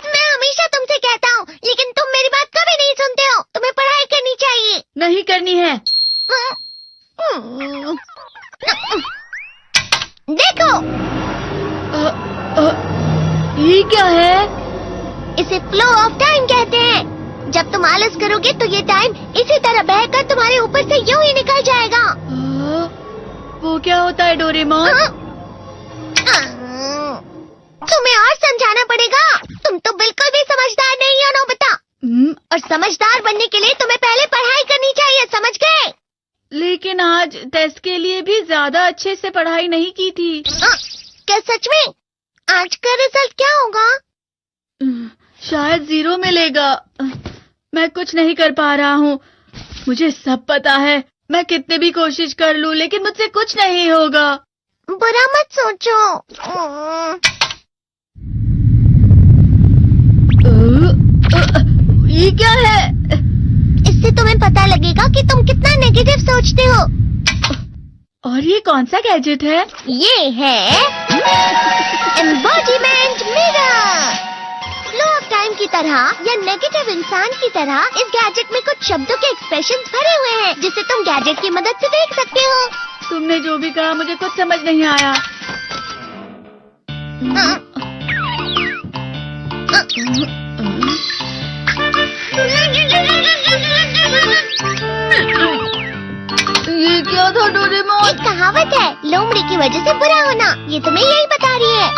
मैं हमेशा तुमसे कहता हूँ, लेकिन तुम मेरी बात कभी नहीं सुनते हो। तुम्हें पढ़ाई करनी चाहिए। नहीं करनी है। देखो, ये क्या है? इसे फ्लो ऑफ टाइम कहते हैं। जब तुम आलस करोगे तो ये टाइम इसी तरह बहकर तुम्हारे ऊपर से यूं ही निकल जाएगा। वो क्या होता है डोरेमोन? तुम्हें और समझाना पड़ेगा। तुम तो बिल्कुल भी समझदार नहीं हो नोबिता। और समझदार बनने के लिए तुम्हें पहले पढ़ाई करनी चाहिए, समझ गए? लेकिन आज टेस्ट के लिए भी ज्यादा अच्छे से पढ़ाई नहीं की थी। क्या सच में? आज का रिजल्ट क्या होगा? शायद 0 मिलेगा। मैं कुछ नहीं कर पा रहा हूँ। मुझे सब पता है। मैं कितने भी कोशिश कर लूँ, लेकिन मुझसे कुछ नहीं होगा। बुरा मत सोचो। ये क्या है? इससे तुम्हें पता लगेगा कि तुम कितना नेगेटिव सोचते हो। और ये कौन सा गैजेट है? ये है embodiment mirror. Flow of time की तरह या नेगेटिव इंसान की तरह इस गैजेट में कुछ शब्दों के एक्सप्रेशंस भरे हुए हैं, जिसे तुम गैजेट की मदद से देख सकते हो। तुमने जो भी कहा मुझे कुछ समझ नहीं आया। ये क्या था डोरेमोन? एक कहावत है, लोमड़ी की वजह से बुरा होना। ये तुम्हें यही बता रही है।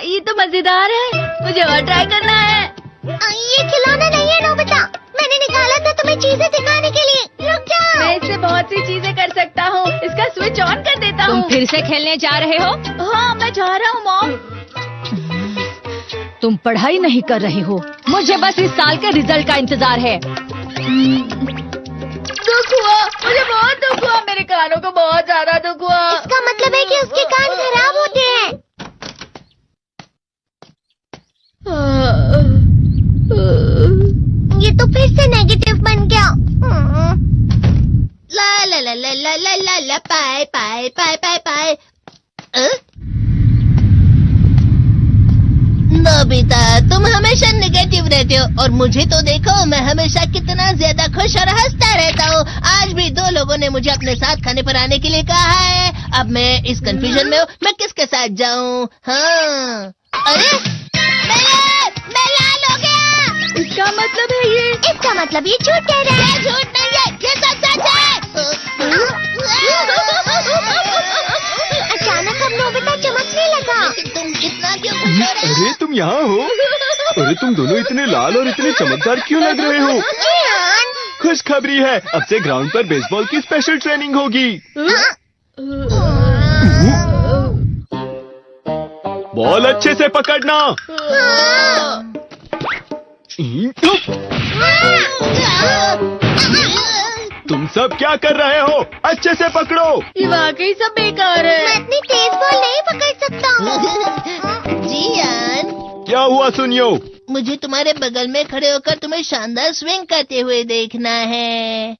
ये तो मजेदार है। मुझे और ट्राई करना है। ये खिलौना नहीं है नोबिता। मैंने निकाला था तुम्हें चीजें दिखाने के लिए। रुक जाओ। मैं इससे बहुत सी चीजें कर सकता हूँ। इसका स्विच ऑन कर देता हूँ। तुम फिर से खेलने जा रहे हो? हाँ, मैं जा रहा हूँ मॉम। तुम पढ़ाई नहीं कर रही हो। मुझे बस इस साल के रिजल्ट का इंतजार है। दुख हुआ, मुझे बहुत दुख हुआ। मेरे कानों को बहुत ज्यादा दुख हुआ। इसका मतलब है कि उसके कान खराब होते हैं। ये तो फिर से नेगेटिव बन गया। ला ला ला ला ला ला ला ला पाए पाए पाए पाए पाए। नोबिता, तुम हमेशा नेगेटिव रहते हो और मुझे तो देखो, मैं हमेशा कितना ज्यादा खुश और हंसता रहता हूँ। आज भी 2 लोगों ने मुझे अपने साथ खाने पर आने के लिए कहा है। अब मैं इस कंफ्यूजन में हूँ, मैं किसके साथ जाऊँ? हाँ, अरे मैं लाल हो गया। इसका मतलब है ये? इसका मतलब ये झूठ कह रहा है। झूठ नहीं है, ये सच है। अचानक अब नोबिता चमकने लगा। तुम इतना क्यों खुश हो रहे हो? अरे तुम यहाँ हो? अरे तुम दोनों इतने लाल और इतने चमकदार क्यों लग रहे हो? खुशखबरी है, अब से ग्राउंड पर बेसबॉल की स्पेशल ट्रेनिंग होगी। बॉल अच्छे से पकड़ना। तुम सब क्या कर रहे हो? अच्छे से पकड़ो। ये वाकई सब बेकार मैं है। इतनी तेज बॉल नहीं पकड़ सकता हूँ। जियान, क्या हुआ सुनियो? मुझे तुम्हारे बगल में खड़े होकर तुम्हें शानदार स्विंग करते हुए देखना है।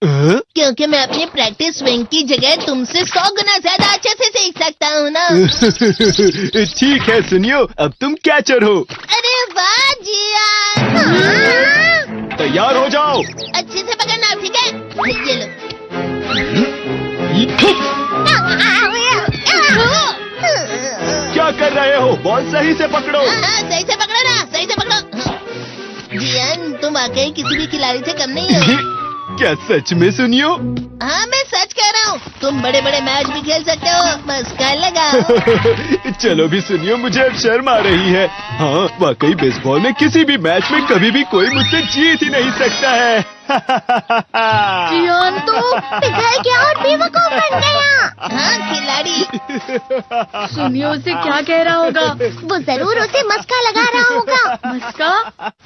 क्योंकि मैं अपनी प्रैक्टिस स्विंग की जगह तुमसे 100 गुना ज्यादा अच्छे से सीख सकता हूँ ना। ठीक है सुनियो, अब तुम कैचर हो। अरे वाह जियान। तैयार हो जाओ। अच्छे से पकड़ना, ठीक है? ये लो। क्या कर रहे हो? बॉल सही से पकड़ो। सही से पकड़ो ना, सही से पकड़ो। जियान, तुम वाकई किसी भी खिलाड़ी से कम नहीं हो। क्या सच में सुनियो? हाँ, मैं सच कह रहा हूँ। तुम बड़े बड़े मैच भी खेल सकते हो, बस कर लगाओ। चलो भी सुनियो, मुझे अब शर्म आ रही है। हाँ, वाकई बेसबॉल में किसी भी मैच में कभी भी कोई मुझसे जीत ही नहीं सकता है। जियान तो पिघल गया और बेवकूफ बन गया। हाँ, खिलाड़ी। सुनियो उसे क्या कह रहा होगा? वो जरूर उसे मस्का लगा रहा होगा। मस्का?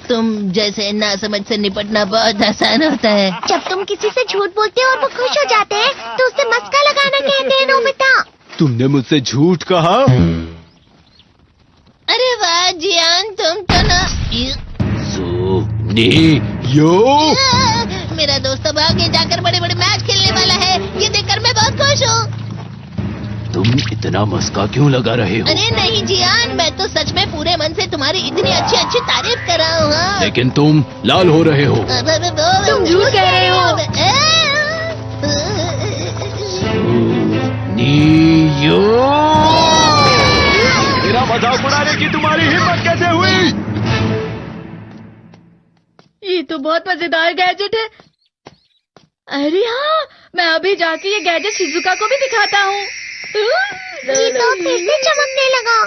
तुम जैसे नासमझ से निपटना बहुत आसान होता है। जब तुम किसी से झूठ बोलते हो और वो खुश हो जाते हैं, तो उसे मस्का लगाना कहते हैं नोबिता। तुमने मुझसे झूठ कहा? अरे वाह जियान, तुम तो ना। यो, मेरा दोस्त अब आगे जाकर बड़े बड़े मैच खेलने वाला है। ये देखकर मैं बहुत खुश हूँ। तुम इतना मस्का क्यों लगा रहे हो? अरे नहीं जियान, मैं तो सच में पूरे मन से तुम्हारी इतनी अच्छी अच्छी तारीफ कर रहा हूँ। हाँ। लेकिन तुम लाल हो रहे हो। तुम झूठ कह रहे हो। नियो! मेरा मजाक उड़ाने की तुम्हारी हिम्मत कैसे हुई? ये तो बहुत मजेदार गैजेट है। अरे हाँ, मैं अभी जाके ये गैजेट शिजुका को भी दिखाता हूँ। ये तो फिर से चमकने लगा।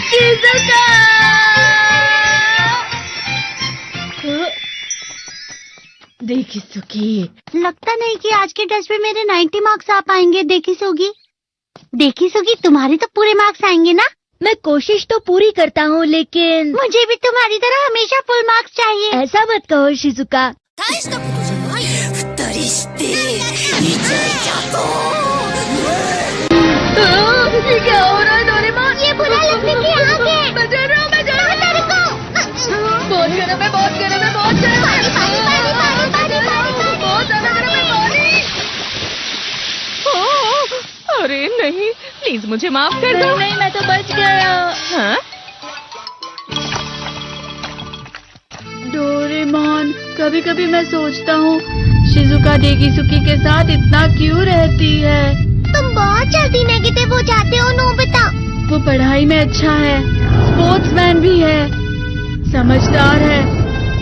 शिजुका! देखी सुकी, लगता नहीं कि आज के टेस्ट में मेरे 90 मार्क्स आ पाएंगे। देखी सोगी तुम्हारे तो पूरे मार्क्स आएंगे ना? मैं कोशिश तो पूरी करता हूँ, लेकिन मुझे भी तुम्हारी तरह हमेशा फुल मार्क्स चाहिए। ऐसा मत कहो शिजुका। ये क्या हो रहा है डोरेमोन? ये बुरा लगने की आग है। मैं डर रहा हूँ, मैं डर रहा हूँ। बहुत गर्म है, बहुत गर्म है, बहुत गर्म है। बहुत ज्यादा गर्म है पानी। अरे नहीं, प्लीज मुझे माफ कर दो। नहीं, मैं तो बच गया। हाँ? डोरेमोन, कभी कभी मैं सोचता हूँ शिजुका डेगिसुकी के साथ इतना क्यों रहती है। तुम बहुत जल्दी नेगेटिव हो जाते हो नोबिता। वो पढ़ाई में अच्छा है, स्पोर्ट्समैन भी है, समझदार है,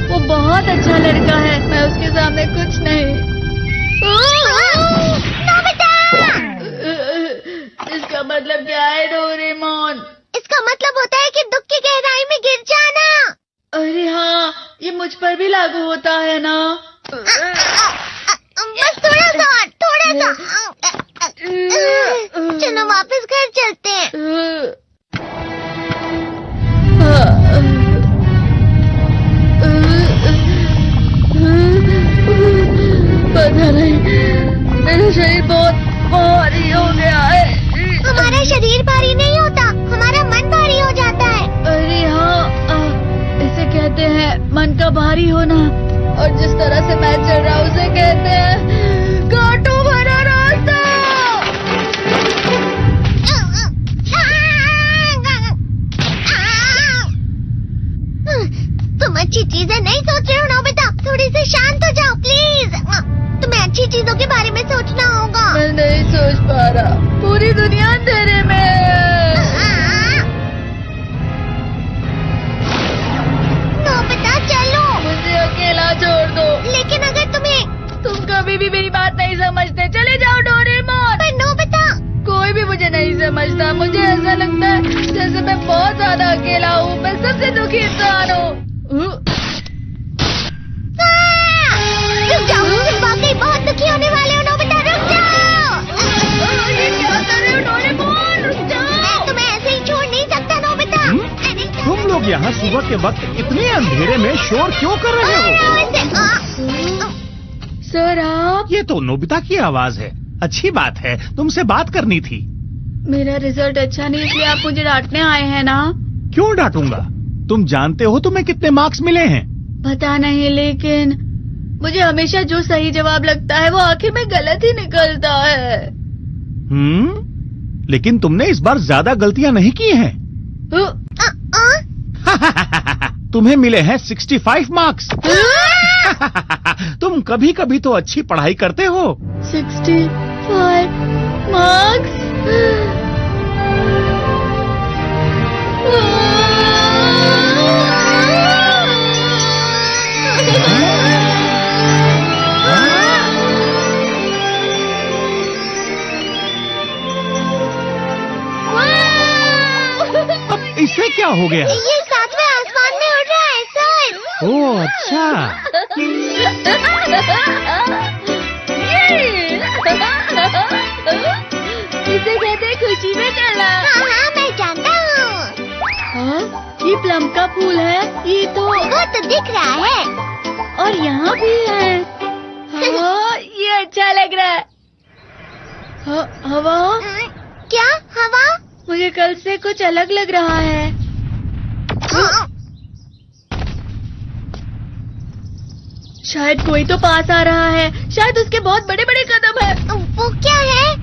वो बहुत अच्छा लड़का है। मैं उसके सामने कुछ नहीं। नोबिता! इसका मतलब क्या है डोरेमोन? इसका मतलब होता है कि दुख की गहराई में गिर जाना। अरे हाँ, ये मुझ पर भी लागू होता है ना। बस थोड़ा सा। चलो वापस घर चलते हैं। पता नहीं, मेरा शरीर बहुत भारी हो गया है। हमारा शरीर भारी नहीं होता, हमारा मन भारी हो जाता है। अरे हाँ, इसे कहते हैं मन का भारी होना। और जिस तरह से मैं चल रहा हूँ उसे कहते हैं कांटों भरा रास्ता। तुम अच्छी चीजें नहीं सोच रहे हो नोबिता। थोड़ी सी शांत हो जाओ प्लीज। तुम्हें अच्छी चीजों के बारे में सोचना होगा। मैं नहीं सोच पा रहा, पूरी दुनिया अंधेरे में है। नोबिता चलो। मुझे अकेला छोड़ दो। लेकिन अगर तुम कभी भी मेरी बात नहीं समझते, चले जाओ डोरेमोन। पर नोबिता। कोई भी मुझे नहीं समझता। मुझे ऐसा लगता है जैसे मैं बहुत ज्यादा अकेला हूँ। मैं सबसे दुखी इंसान हूँ। रुक जाओ, तुम वाकई बहुत दुखी होने वाले हो नोबिता। रुक जाओ। ये क्या कर रहे हो डोरेमोन? रुक जाओ। मैं तुम्हें ऐसे ही छोड़ नहीं सकता नोबिता। अरे तुम लोग यहाँ सुबह के वक्त इतने अंधेरे में शोर क्यों कर रहे हो? सर आप? ये तो नोबिता की आवाज है। अच्छी बात है, तुमसे बात करनी थी। मेरा रिजल्ट अच्छा नहीं, इसलिए आप मुझे डांटने आए हैं ना? क्यों डांटूंगा? तुम जानते हो तुम्हें कितने मार्क्स मिले हैं? पता नहीं, लेकिन मुझे हमेशा जो सही जवाब लगता है वो आखिर में गलत ही निकलता है। लेकिन तुमने इस बार ज्यादा गलतियां नहीं की हैं। तुम्हें मिले हैं 65 मार्क्स। तुम कभी कभी तो अच्छी पढ़ाई करते हो। 65 मार्क्स? अब इससे क्या हो गया? ये सातवें आसमान में उड़ रहा है सर। ओह अच्छा। इसे कहते हैं खुशी में चला। हाँ मैं जानता हूँ। हाँ, ये प्लम का फूल है। ये तो वो तो दिख रहा है। और यहाँ भी है। हाँ, ये अच्छा लग रहा है। हवा? क्या हवा? मुझे कल से कुछ अलग लग रहा है। शायद कोई तो पास आ रहा है। शायद उसके बहुत बड़े बड़े कदम है। वो क्या है?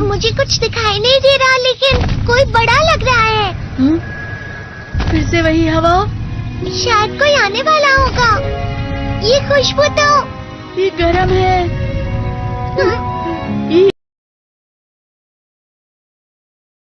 मुझे कुछ दिखाई नहीं दे रहा, लेकिन कोई बड़ा लग रहा है। फिर से वही हवा। शायद कोई आने वाला होगा। ये खुशबू तो ये गर्म है।